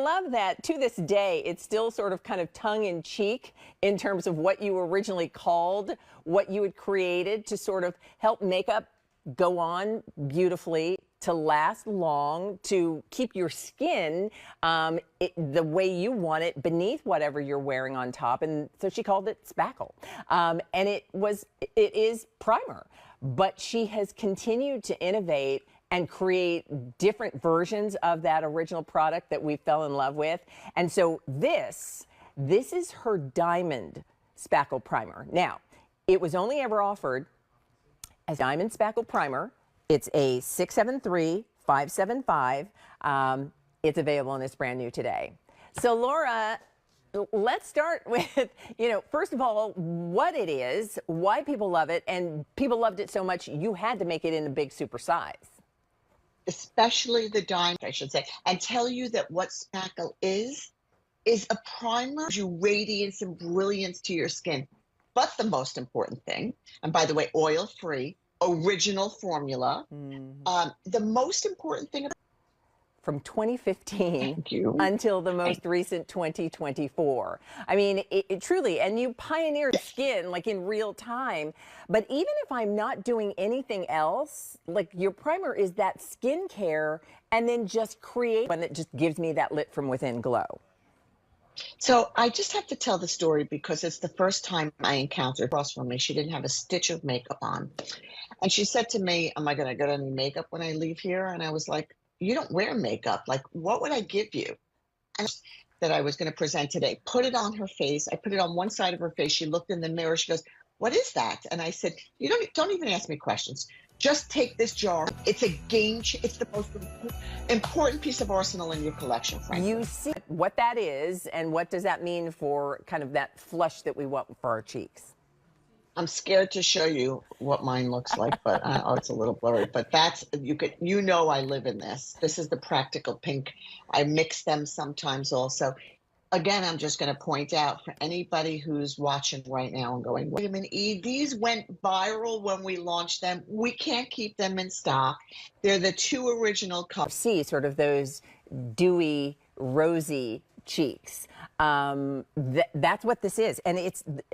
love that to this day, it's still sort of kind of tongue in cheek in terms of what you originally called, what you had created to sort of help makeup go on beautifully, to last long, to keep your skin the way you want it beneath whatever you're wearing on top. And so she called it Spackle. And it is primer, but she has continued to innovate and create different versions of that original product that we fell in love with. And so this is her Diamond Spackle Primer. Now, it was only ever offered as Diamond Spackle Primer. It's a 673-575. It's available and it's brand new today. So Laura, let's start with, first of all, what it is, why people love it, and people loved it so much you had to make it in a big super size. Especially the Diamond, I should say, and tell you that what Spackle is a primer, gives you radiance and brilliance to your skin. But the most important thing, and by the way, oil-free, original formula. The most important thing from 2015 until the most recent 2024. I mean, it truly, and you pioneered skin like in real time. But even if I'm not doing anything else, like your primer is that skincare, and then just create one that just gives me that lit from within glow. So I just have to tell the story because it's the first time I encountered her across from me. She didn't have a stitch of makeup on. And she said to me, am I going to get any makeup when I leave here? And I was like, you don't wear makeup. Like, what would I give you? And that I was going to present today, put it on her face. I put it on one side of her face. She looked in the mirror. She goes, what is that? And I said, you don't even ask me questions. Just take this jar. It's a game changer. It's the most important piece of arsenal in your collection, frankly. You see what that is, and what does that mean for kind of that flush that we want for our cheeks? I'm scared to show you what mine looks like, but oh, it's a little blurry. But that's, I live in this. This is the practical pink. I mix them sometimes also. Again, I'm just going to point out for anybody who's watching right now and going, vitamin E, these went viral when we launched them. We can't keep them in stock. They're the two original colors. See sort of those dewy, rosy cheeks. That's what this is. And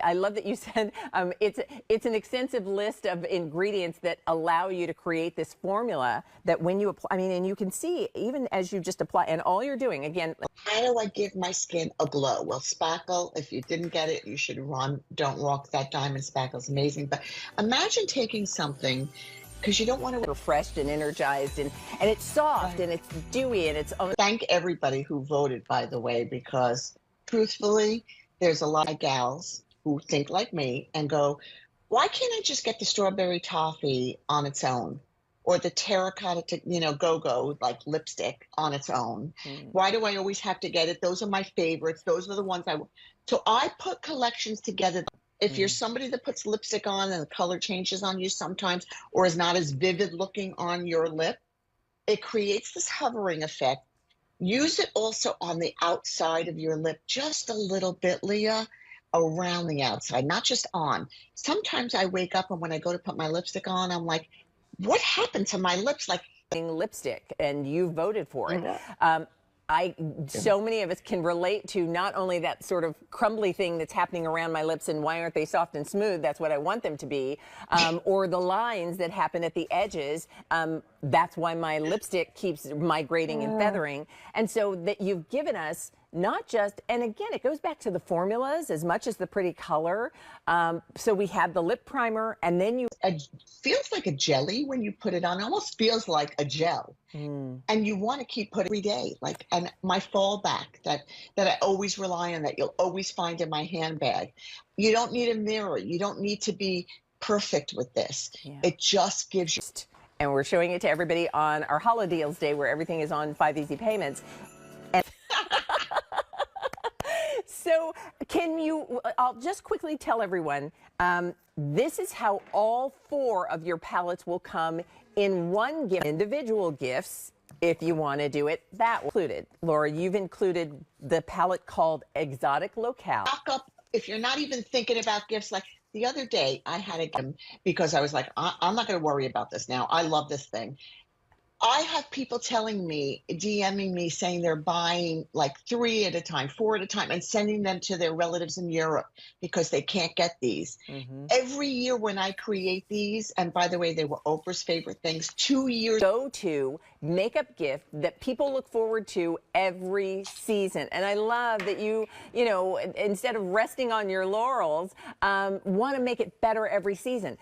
I love that you said it's an extensive list of ingredients that allow you to create this formula that when you apply, and you can see even as you just apply, and all you're doing, again. How do I give my skin a glow? Well, Spackle, if you didn't get it, you should run. Don't walk. That Diamond Spackle is amazing. But imagine taking something, because you don't want to refreshed and energized, and it's soft, and it's dewy, and it's. Thank everybody who voted, by the way, because truthfully, there's a lot of gals who think like me and go, why can't I just get the strawberry toffee on its own, or the terracotta, go-go like lipstick on its own? Why do I always have to get it? Those are my favorites. Those are the ones so I put collections together. If you're somebody that puts lipstick on and the color changes on you sometimes, or is not as vivid looking on your lip, it creates this hovering effect. Use it also on the outside of your lip, just a little bit, Leah, around the outside, not just on. Sometimes I wake up and when I go to put my lipstick on, I'm like, what happened to my lips? Like lipstick, and you voted for it. So many of us can relate to not only that sort of crumbly thing that's happening around my lips and why aren't they soft and smooth? That's what I want them to be. Or the lines that happen at the edges. That's why my lipstick keeps migrating and feathering. And so that you've given us not just, and again, it goes back to the formulas as much as the pretty color. So we have the lip primer, and then it feels like a jelly when you put it on. It almost feels like a gel. And you want to keep putting every day, and my fallback that I always rely on, that you'll always find in my handbag. You don't need a mirror. You don't need to be perfect with this. It just gives you. And we're showing it to everybody on our Holiday Deals Day, where everything is on 5 easy payments. And so I'll just quickly tell everyone, this is how all 4 of your palettes will come in one gift. Individual gifts, if you want to do it, that included. Laura, you've included the palette called Exotic Locale. Stock up if you're not even thinking about gifts. Like the other day, I had a gift because I was like, I'm not going to worry about this now. I love this thing. I have people telling me, DMing me, saying they're buying like 3 at a time, 4 at a time, and sending them to their relatives in Europe because they can't get these. Hmm. Every year when I create these, and by the way, they were Oprah's favorite things, 2 years. Go-to makeup gift that people look forward to every season. And I love that you know, instead of resting on your laurels, want to make it better every season.